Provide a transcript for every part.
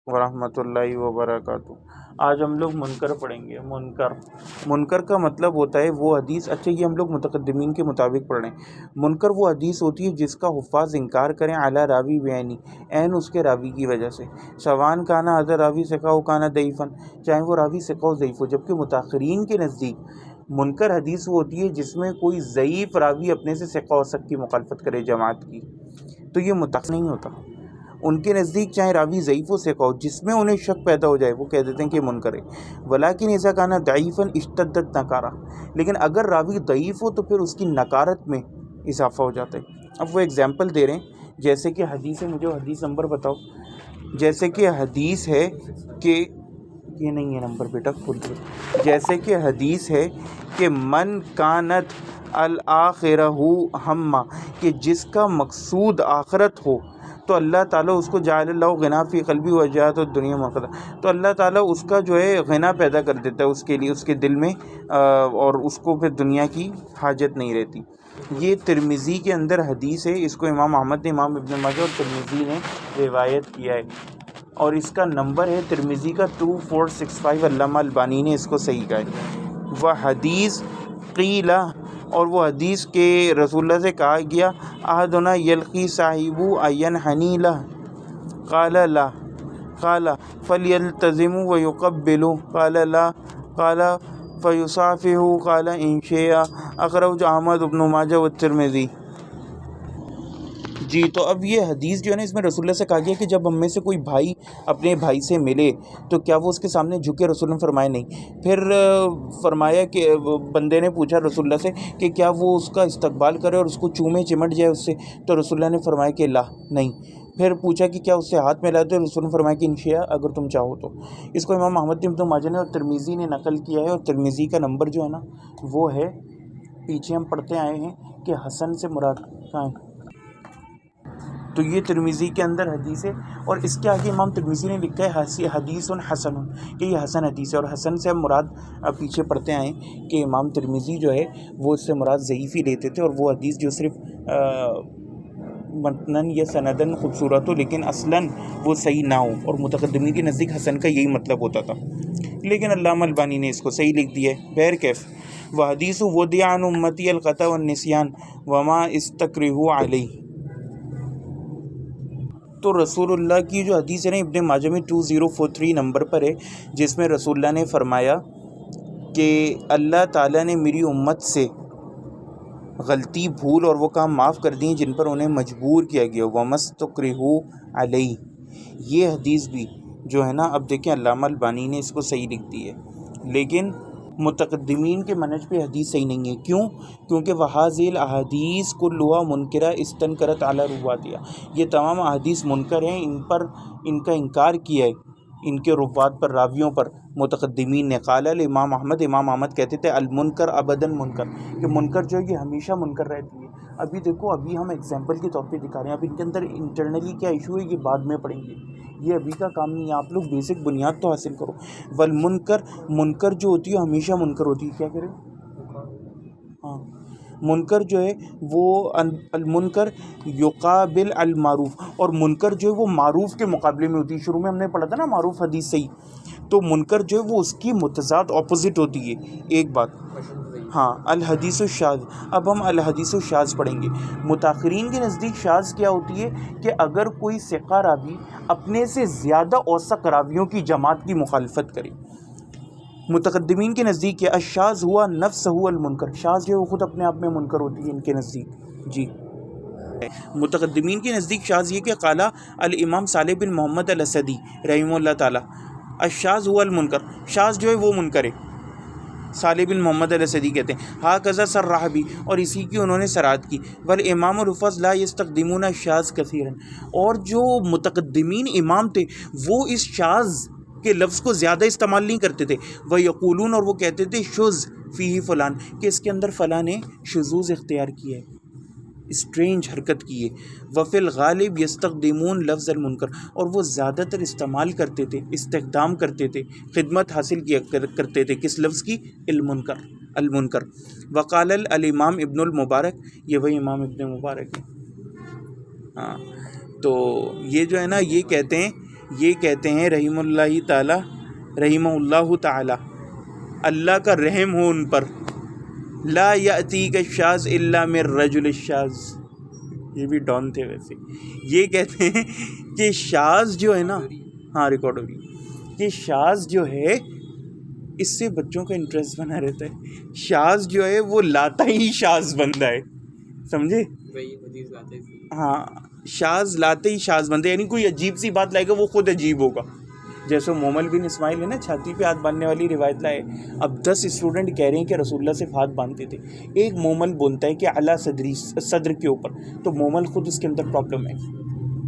ورحمۃ اللہ وبرکاتہ۔ آج ہم لوگ منکر پڑھیں گے۔ منکر کا مطلب ہوتا ہے وہ حدیث، اچھا یہ ہم لوگ متقدمین کے مطابق پڑھ رہے ہیں۔ منکر وہ حدیث ہوتی ہے جس کا حفاظ انکار کریں اعلیٰ راوی بعینی، عین اس کے راوی کی وجہ سے، سوان کانا اذا راوی ثقہ و کانا ضعیفاً، چاہے وہ راوی ثقہ و ضعیف ہو۔ جبکہ متاخرین کے نزدیک منکر حدیث وہ ہوتی ہے جس میں کوئی ضعیف راوی اپنے سے ثقہ و ثقہ کی مخالفت کرے جماعت کی، تو یہ متقن نہیں ہوتا۔ ان کے نزدیک چاہے راوی ضعیف و ثقہ ہو، جس میں انہیں شک پیدا ہو جائے وہ کہہ دیتے ہیں کہ منکر ہے۔ ولیکن اذا کان ضعیفا اشتدت نکارہ، لیکن اگر راوی ضعیف ہو تو پھر اس کی نکارت میں اضافہ ہو جاتا ہے۔ اب وہ اگزامپل دے رہے ہیں، جیسے کہ حدیث ہے، مجھے حدیث نمبر بتاؤ۔ جیسے کہ حدیث ہے کہ یہ نہیں ہے نمبر بیٹا، جیسے کہ حدیث ہے کہ من کانت الآخرہ ہمہ، کہ جس کا مقصود آخرت ہو تو اللہ تعالیٰ اس کو جعل اللہ غنا فی قلبی وجاءت الدنیا مقدہ، تو اللہ تعالیٰ اس کا جو ہے غنا پیدا کر دیتا ہے اس کے لیے، اس کے دل میں، اور اس کو پھر دنیا کی حاجت نہیں رہتی۔ یہ ترمذی کے اندر حدیث ہے، اس کو امام احمد نے، امام ابن ماجہ اور ترمذی نے روایت کیا ہے، اور اس کا نمبر ہے ترمذی کا 2465۔ علامہ البانی نے اس کو صحیح کہا ہے۔ وہ حدیث قیلہ، اور وہ حدیث کے رسول اللہ سے کہا گیا، احدنا یلقی صاحب ینحنی لہ، قال لا، قال فلیلتزم ویقبل، قال لا، قال فیصافح، قال ان شاء، اخرج احمد ابن ماجہ والترمذی۔ جی تو اب یہ حدیث جو ہے نا، اس میں رسول اللہ سے کہا گیا کہ جب ہم میں سے کوئی بھائی اپنے بھائی سے ملے تو کیا وہ اس کے سامنے جھکے؟ رسول اللہ نے فرمایا نہیں۔ پھر فرمایا کہ بندے نے پوچھا رسول اللہ سے کہ کیا وہ اس کا استقبال کرے اور اس کو چومے چمٹ جائے اس سے؟ تو رسول اللہ نے فرمایا کہ لا، نہیں۔ پھر پوچھا کہ کیا اس سے ہاتھ ملا دے؟ رسول نے فرمایا کہ انشاء، اگر تم چاہو تو۔ اس کو امام احمد ابن ماجہ نے اور ترمذی نے نقل کیا ہے، اور ترمذی کا نمبر جو ہے نا وہ ہے، پیچھے ہم پڑھتے آئے ہیں کہ حسن سے مراد کہاں ہے، تو یہ ترمذی کے اندر حدیث ہے، اور اس کے آگے امام ترمذی نے لکھا ہے حدیث حسن، کہ یہ حسن حدیث ہے، اور حسن سے ہم مراد پیچھے پڑھتے آئے کہ امام ترمذی جو ہے وہ اس سے مراد ضعیف ہی لیتے تھے، اور وہ حدیث جو صرف متنن یا سندن خوبصورت ہو لیکن اصلاً وہ صحیح نہ ہو، اور متقدمین کے نزدیک حسن کا یہی مطلب ہوتا تھا، لیکن علامہ البانی نے اس کو صحیح لکھ دیا ہے۔ بہرکیف وحدیث وضع عن امتی الخطأ والنسیان وما استکرہوا علیہ، تو رسول اللہ کی جو حدیث ہے نا ابن ماجہ میں 2043 نمبر پر ہے، جس میں رسول اللہ نے فرمایا کہ اللہ تعالیٰ نے میری امت سے غلطی، بھول اور وہ کام معاف کر دیں جن پر انہیں مجبور کیا گیا، وَمَسْتُكْرِهُ عَلَيْهِ۔ یہ حدیث بھی جو ہے نا، اب دیکھیں علامہ البانی نے اس کو صحیح لکھ دی ہے، لیکن متقدمین کے منہج پہ حدیث صحیح نہیں ہے۔ کیوں؟ کیونکہ وَهَذِهِ الْأَحَادِيثُ كُلُّهَا مُنْكَرَةٌ اسْتَنْكَرَتْ عَلَى رُوَاتِهَا، یہ تمام احادیث منکر ہیں، ان پر ان کا انکار کیا ہے، ان کے روات پر، راویوں پر متقدمین نے۔ قال الامام احمد، امام احمد کہتے تھے المنکر ابداً منکر، کہ منکر جو ہے یہ ہمیشہ منکر رہتی ہے۔ ابھی دیکھو، ابھی ہم ایگزامپل کے طور پہ دکھا رہے ہیں، اب ان کے اندر انٹرنلی کیا ایشو ہے یہ بعد میں پڑھیں گے، یہ ابھی کا کام نہیں ہے، آپ لوگ بیسک بنیاد تو حاصل کرو۔ والمنکر، منکر جو ہوتی ہے ہمیشہ منکر ہوتی ہے، کیا کرے؟ ہاں، منکر جو ہے وہ المنکر یقابل المعروف، اور منکر جو ہے وہ معروف کے مقابلے میں ہوتی ہے۔ شروع میں ہم نے پڑھا تھا نا معروف حدیث صحیح، تو منکر جو ہے وہ اس کی متضاد اپوزٹ ہوتی ہے۔ ایک بات، ہاں، الحدیث الشاذ، اب ہم الحدیث الشاذ پڑھیں گے۔ متاخرین کے نزدیک شاذ کیا ہوتی ہے کہ اگر کوئی ثقہ راوی اپنے سے زیادہ اوثق راویوں کی جماعت کی مخالفت کرے۔ متقدمین کے نزدیک کیا الشاذ ہوا نفسہ المنکر، شاذ جو ہے وہ خود اپنے آپ میں منکر ہوتی ہے ان کے نزدیک۔ جی، متقدمین کے نزدیک شاذ یہ کہ قال الامام صالح بن محمد الاسدی رحمہ اللہ تعالی، الشاذ ہوا المنکر، شاذ جو ہے وہ منکر ہے، صالح بن محمد الاسدی کہتے ہیں۔ ہاکذا صرح بھی، اور اسی کی انہوں نے صراحت کی۔ والامام الحفاظ لا یستخدمون الشاذ کثیرا، اور جو متقدمین امام تھے وہ اس شاذ کے لفظ کو زیادہ استعمال نہیں کرتے تھے۔ وَيَقُولُونَ، اور وہ کہتے تھے شذ فیہ فلان، کہ اس کے اندر فلاں نے شذوذ اختیار کیا ہے، اسٹرینج حرکت کی ہے۔ وفی الغالب یستخدمون لفظ المنکر، اور وہ زیادہ تر استعمال کرتے تھے، استخدام کرتے تھے، خدمت حاصل کیا کرتے تھے کس لفظ کی؟ المنکر۔ وقال الامام ابن المبارک، یہ وہی امام ابن مبارک ہے، ہاں، تو یہ جو ہے نا یہ کہتے ہیں یہ کہتے ہیں رحم اللہ تعالی، رحمہ اللہ تعالی، اللہ کا رحم ہو ان پر، لا یأتیک الشاذ الا من الرجل الشاذ، یہ بھی ڈان تھے ویسے، یہ کہتے ہیں کہ شاذ جو ہے نا، ہاں ریکارڈ ہو رہی ہے، کہ شاذ جو ہے اس سے بچوں کا انٹرسٹ بنا رہتا ہے، شاذ جو ہے وہ لاتا ہی شاذ بندہ ہے، سمجھے؟ ہاں، شاذ لاتے ہی شاذ بندہ، یعنی کوئی عجیب سی بات لائے گا وہ خود عجیب ہوگا، جیسے مومل بن اسماعیل ہے نا، چھاتی پہ ہاتھ باندھنے والی روایت لائے، اب 10 اسٹوڈنٹ کہہ رہے ہیں کہ رسول اللہ سے ہاتھ باندھتے تھے، ایک مومل بولتا ہے کہ اعلیٰ صدر کے اوپر، تو مومل خود اس کے اندر پرابلم ہے،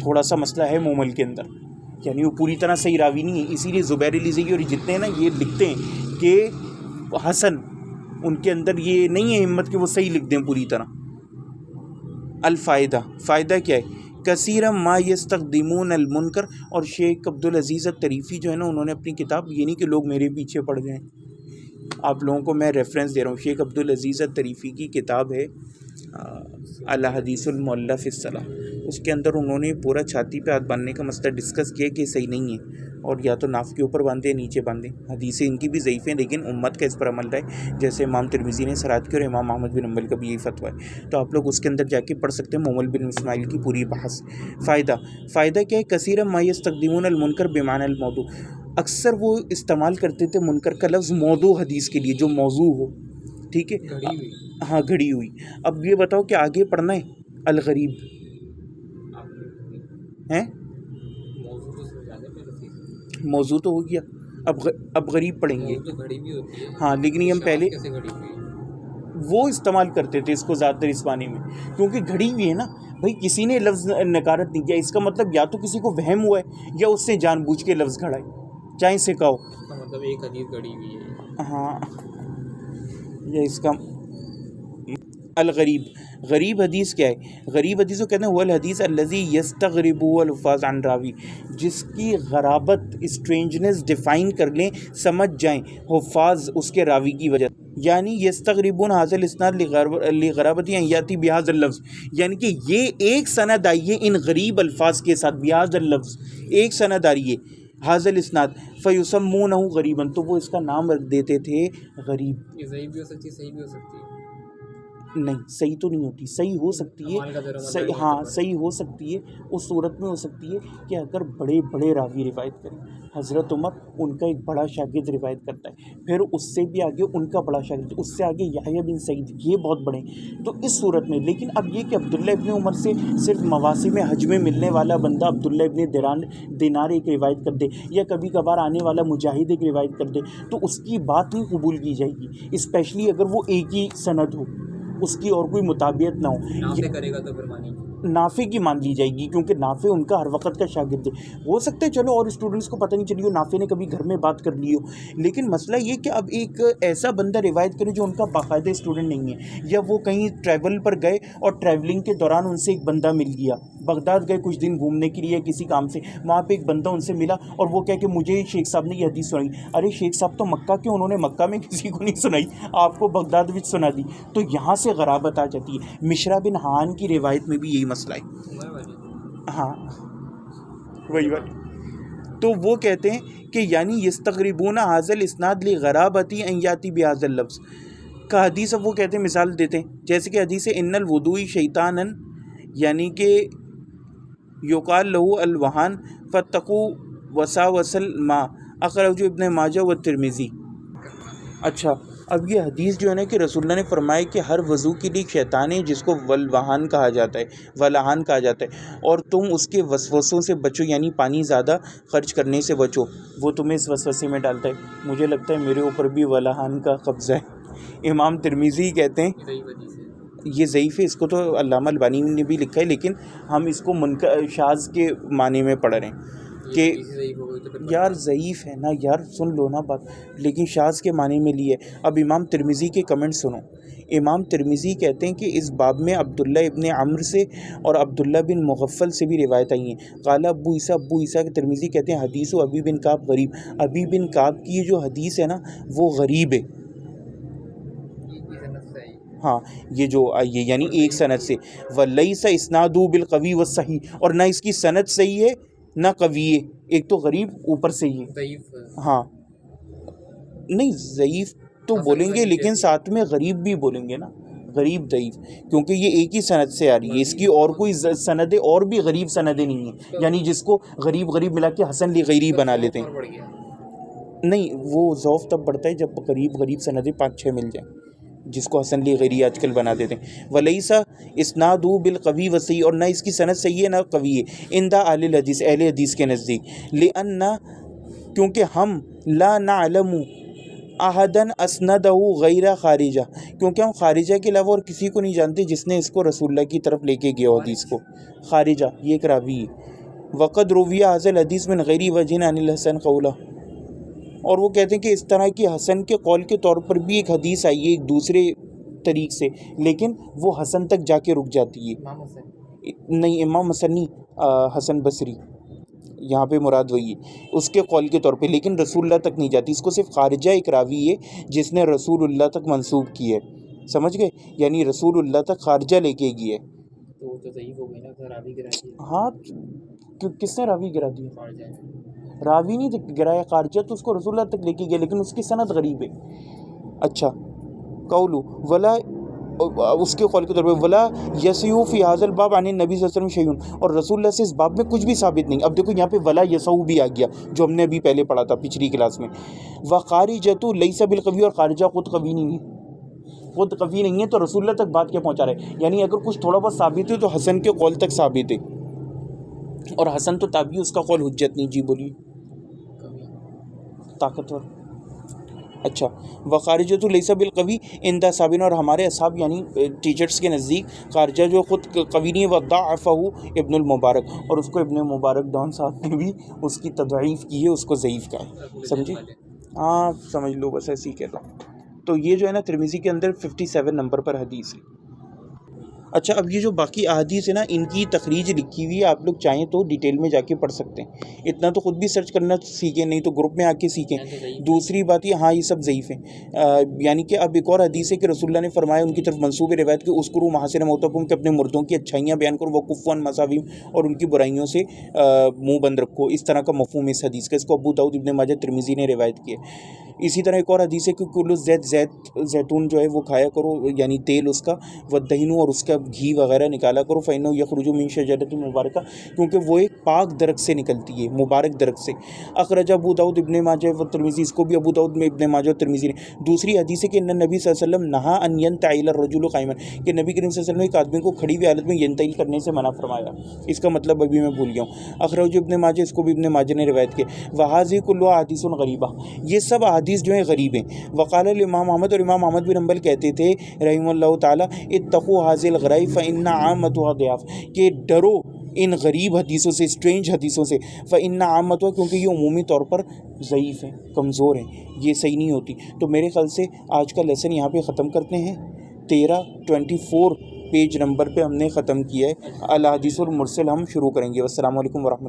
تھوڑا سا مسئلہ ہے مومل کے اندر، یعنی وہ پوری طرح صحیح راوی نہیں ہے، اسی لیے زبیر علی زئی اور جتنے ہیں نا یہ لکھتے ہیں کہ حسن، ان کے اندر یہ نہیں ہے ہمت کہ وہ صحیح لکھ دیں پوری طرح۔ الفائدہ، فائدہ کیا ہے؟ کثیرا ما یستخدمون المنکر، اور شیخ عبدالعزیز الطریفی جو ہے نا انہوں نے اپنی کتاب، یہ نہیں کہ لوگ میرے پیچھے پڑ جائیں، آپ لوگوں کو میں ریفرنس دے رہا ہوں، شیخ عبدالعزیز الطریفی کی کتاب ہے الحدیث المعلی فی الصلاۃ، اس کے اندر انہوں نے پورا چھاتی پہ ہاتھ باندھنے کا مسئلہ ڈسکس کیا کہ صحیح نہیں ہے، اور یا تو ناف کے اوپر باندھے نیچے باندھے، حدیثیں ان کی بھی ضعیف ہیں لیکن امت کا اس پر عمل ہے، جیسے امام ترمذی نے سرات کی اور امام احمد بن حنبل کا بھی یہی فتویٰ ہے، تو آپ لوگ اس کے اندر جا کے پڑھ سکتے ہیں مومل بن اسماعیل کی پوری بحث۔ فائدہ کیا ہے؟ کثیرا ما یستخدمون المنکر بمعنی الموضوع، اکثر وہ استعمال کرتے تھے منکر کا لفظ موضوع حدیث کے لیے، جو موضوع ہو، ٹھیک ہے، ہاں گھڑی ہوئی۔ اب یہ بتاؤ کہ آگے پڑھنا ہے الغریب ہیں؟ موضوع تو ہو گیا، اب غریب پڑھیں گے، ہاں لیکن یہ ہم پہلے وہ استعمال کرتے تھے اس کو زیادہ تر اس معنی میں، کیونکہ گھڑی ہوئی ہے نا بھائی، کسی نے لفظ نکارت نہیں کیا، اس کا مطلب یا تو کسی کو وہم ہوا ہے یا اس سے جان بوجھ کے لفظ گھڑا ہے، چاہے سے کہو مطلب ایک حدیث گھڑی ہوئی ہے، ہاں، یا اس کا الغریب، غریب حدیث کیا ہے؟ غریب حدیث کو کہتے ہیں وہ الحدیث الذی یستغرب الفاظ عن راوی، جس کی غرابت، اسٹرینجنس ڈیفائن کر لیں، سمجھ جائیں حفاظ اس کے راوی کی وجہ، یعنی یستغربون ھذا الاسناد لغرابت ان یاتی بہذا اللفظ، یعنی کہ یہ ایک سند آئی ہے ان غریب الفاظ کے ساتھ، بہذا اللفظ ایک سند آ رہی ہے، ھذا الاسناد فیسمونہ غریبا، تو وہ اس کا نام رکھ دیتے تھے غریب۔ یہ ضعیف بھی ہو سکتی ہے، صحیح بھی ہو سکتی ہے، نہیں صحیح تو نہیں ہوتی، صحیح ہو سکتی ہے، ہاں صحیح ہو سکتی ہے، اس صورت میں ہو سکتی ہے کہ اگر بڑے بڑے راوی روایت کریں، حضرت عمر ان کا ایک بڑا شاگرد روایت کرتا ہے، پھر اس سے بھی آگے ان کا بڑا شاگرد، اس سے آگے یحییٰ بن سعید، یہ بہت بڑے، تو اس صورت میں، لیکن اب یہ کہ عبداللہ ابن عمر سے صرف مواسم حج میں ملنے والا بندہ عبداللہ ابن دینار ایک روایت کر دے، یا کبھی کبھار آنے والا مجاہد ایک روایت کر دے، تو اس کی بات نہیں قبول کی جائے گی، اسپیشلی اگر وہ ایک ہی سند ہو، اس کی اور کوئی مطابعت نہ ہو، نافع کرے گا تو پھر مانی نافع کی مان لی جائے گی، کیونکہ نافع ان کا ہر وقت کا شاگرد ہے، ہو سکتا ہے چلو اور اسٹوڈنٹس کو پتہ نہیں چلی ہو، نافع نے کبھی گھر میں بات کر لی ہو، لیکن مسئلہ یہ کہ اب ایک ایسا بندہ روایت کرے جو ان کا باقاعدہ اسٹوڈنٹ نہیں ہے، یا وہ کہیں ٹریول پر گئے اور ٹریولنگ کے دوران ان سے ایک بندہ مل گیا، بغداد گئے کچھ دن گھومنے کے لیے کسی کام سے، وہاں پہ ایک بندہ ان سے ملا اور وہ کہہ کہ مجھے شیخ صاحب نے یہ حدیث سنائی، ارے شیخ صاحب تو مکہ کے، انہوں نے مکہ میں کسی کو نہیں سنائی، آپ کو بغداد وچ سنا دی، تو یہاں سے غرابت آ جاتی ہے۔ مشرا بن حان کی روایت میں بھی یہی مسئلہ ہے، ہاں وہی بات، تو وہ کہتے ہیں کہ یعنی یستغربون ھذا الاسناد لغرابت ان یاتی بہذا اللفظ کا حدیث، اب وہ کہتے ہیں مثال دیتے ہیں، جیسے کہ حدیث ان الوضوء شیطانا، یعنی کہ یقال لہ الوہان فاتقوا وساوس الماء، اخرجہ ابن ماجہ و ترمذی۔ اچھا، اب یہ حدیث جو ہے نا کہ رسول اللہ نے فرمایا کہ ہر وضو کے لیے ایک شیطان ہے جس کو ولوہان کہا جاتا ہے، ولہان کہا جاتا ہے، اور تم اس کے وسوسوں سے بچو، یعنی پانی زیادہ خرچ کرنے سے بچو، وہ تمہیں اس وسوسے میں ڈالتا ہے۔ مجھے لگتا ہے میرے اوپر بھی ولہان کا قبضہ ہے۔ امام ترمذی کہتے ہیں یہ ضعیف ہے، اس کو تو علامہ البانی نے بھی لکھا ہے، لیکن ہم اس کو شاذ کے معنی میں پڑھ رہے ہیں کہ یار ضعیف ہے نا یار، سن لو نا بات، لیکن شاذ کے معنی میں لیے۔ اب امام ترمذی کے کمنٹ سنو، امام ترمذی کہتے ہیں کہ اس باب میں عبداللہ ابن عمرو سے اور عبداللہ بن مغفل سے بھی روایت آئی ہیں۔ قال ابو عیسیٰ کے ترمذی کہتے ہیں حدیث و ابی بن کعب غریب، ابی بن کعب کی جو حدیث ہے نا وہ غریب ہے، ہاں یہ جو آئی ہے یعنی ایک سند سے، وَلَيْسَ إِسْنَادُهُ بِالْقَوِيِّ وَالصَّحِيحِ، اور نہ اس کی سند صحیح ہے نہ قوی ہے، ایک تو غریب اوپر سے یہ ضعیف ہاں نہیں ضعیف تو حسن بولیں گے غریب لیکن جیسی۔ ساتھ میں غریب بھی بولیں گے نا، غریب ضعیف، کیونکہ یہ ایک ہی سند سے آ رہی ہے، اس کی اور کوئی سندیں اور بھی غریب سندیں نہیں ہیں، یعنی جس کو غریب غریب ملا کے حسن لغیری بنا لیتے ہیں۔ بڑھ گیا نہیں وہ ضعف تب بڑھتا ہے جب غریب غریب سندیں 5-6 مل جائیں، جس کو حسن لغیری آج کل بنا دیتے ہیں۔ ولیسا اسنادہ بالقوی وصیح، اور نہ اس کی سند صحیح ہے نہ قوی ہے، عند اہل الحدیث، اہل حدیث کے نزدیک، لأن کیونکہ ہم لا نعلم احدن اسندہ غیر خارجہ، کیونکہ ہم خارجہ کے علاوہ اور کسی کو نہیں جانتے جس نے اس کو رسول اللہ کی طرف لے کے گیا ہو حدیث کو۔ خارجہ یہ ایک راوی ہے، وقد روی هذا الحدیث من غیر وجہ عن الحسن قولا، اور وہ کہتے ہیں کہ اس طرح کی حسن کے قول کے طور پر بھی ایک حدیث آئی ہے ایک دوسرے طریق سے، لیکن وہ حسن تک جا کے رک جاتی ہے۔ امام حسن نہیں امام حسن نہیں، حسن بصری یہاں پہ مراد وہی ہے اس کے قول کے طور پہ، لیکن رسول اللہ تک نہیں جاتی، اس کو صرف خارجہ ایک راوی ہے جس نے رسول اللہ تک منسوب کی ہے، سمجھ گئے، یعنی رسول اللہ تک خارجہ لے کے گئی ہے۔ تو وہ تو ضعیف ہو گئی نا، راوی گرا دیا ہاں کس نے راوی گرا دیا؟ خارجہ ہے۔ راوی نہیں گرایا، خارجہ تو اس کو رسول اللہ تک لے کے گیا لیکن اس کی سند غریب ہے۔ اچھا قولو ولا، اس کے قول کے طور پہ ولا یسیو فی ھذا الباب عن النبی صلی اللہ علیہ وسلم شیء، اور رسول اللہ سے اس باب میں کچھ بھی ثابت نہیں۔ اب دیکھو یہاں پہ ولا یسو بھی آ گیا جو ہم نے ابھی پہلے پڑھا تھا پچھلی کلاس میں۔ وخارجۃ لیس بالقوی، اور خارجہ خود قوی نہیں ہے، خود قوی نہیں ہے تو رسول اللہ تک بات کیا پہنچا رہا ہے، یعنی اگر کچھ تھوڑا بہت ثابت ہے تو حسن کے قول تک ثابت ہے، اور حسن تو تابعی، اس کا قول حجت نہیں۔ جی بولیے طاقتور۔ اچھا وخارجۃ لیس بالقوی عند اصحابنا، اور ہمارے اصحاب یعنی ٹیچرز کے نزدیک خارجہ جو خود قوی نہیں ہے، وضعفہ ابن المبارک، اور اس کو ابن مبارک ڈان صاحب نے بھی اس کی تضعیف کی ہے، اس کو ضعیف کہا ہے، سمجھے؟ ہاں سمجھ لو بس ایسے ہی کہہ دو۔ تو یہ جو ہے نا ترمذی کے اندر 57 نمبر پر حدیث ہے۔ اچھا اب یہ جو باقی احادیث ہیں نا ان کی تخریج لکھی ہوئی ہے، آپ لوگ چاہیں تو ڈیٹیل میں جا کے پڑھ سکتے ہیں، اتنا تو خود بھی سرچ کرنا سیکھیں، نہیں تو گروپ میں آ کے سیکھیں۔ دوسری بات یہ ہاں یہ سب ضعیف ہیں، یعنی کہ اب ایک اور حدیث ہے کہ رسول اللہ نے فرمایا ان کی طرف منسوب روایت کہ اذکروا محاسن موتاکم، کہ اپنے مردوں کی اچھائیاں بیان کرو، وکفوا عن مساویہم، اور ان کی برائیوں سے منہ بند رکھو، اس طرح کا مفہوم اس حدیث کا، اس کو ابو داؤد ابن ماجہ ترمذی نے روایت کی ہے۔ اسی طرح ایک اور حدیث ہے کہ کل زیتون جو ہے وہ کھایا کرو، یعنی تیل اس کا، ودہنو، اور اس کا گھی وغیرہ نکالا کرو، فإنہ یخرج من شجرۃ مبارکہ، کیونکہ وہ ایک پاک درخت سے نکلتی ہے، مبارک درخت سے۔ اخرج ابو داؤد ابن ماجہ و ترمذی، اس کو بھی ابو داؤد میں ابن ماجہ اور ترمذی نے۔ دوسری حدیث ہے کہ ان نبی صلی اللہ علیہ وسلم نہا ان ینتعل الرجل قائما، کہ نبی کریم صلی اللہ علیہ وسلم نے ایک آدمی کو کھڑی ہوئی حالت میں ینتعل کرنے سے منع فرمایا، اس کا مطلب ابھی میں بھول گیا ہوں۔ اخرج ابن ماجہ، اس کو بھی ابن ماجہ نے روایت کی۔ وہذہ کلها احادیث غریبہ، یہ سب احادیث جو ہیں غریب ہیں۔ وقال الامام احمد، اور امام احمد بن حنبل کہتے تھے رحمہ اللہ تعالی، اتقوا هذه الغرائب فإن عامتها ضعاف، کہ ڈرو ان غریب حدیثوں سے، اسٹرینج حدیثوں سے، فإن عامتها، کیونکہ یہ عمومی طور پر ضعیف ہیں، کمزور ہیں، یہ صحیح نہیں ہوتی۔ تو میرے خیال سے آج کا لیسن یہاں پہ ختم کرتے ہیں، 24 پیج نمبر پہ ہم نے ختم کیا ہے، الاحادیث المرسل ہم شروع کریں گے۔ والسلام علیکم ورحمۃ اللہ۔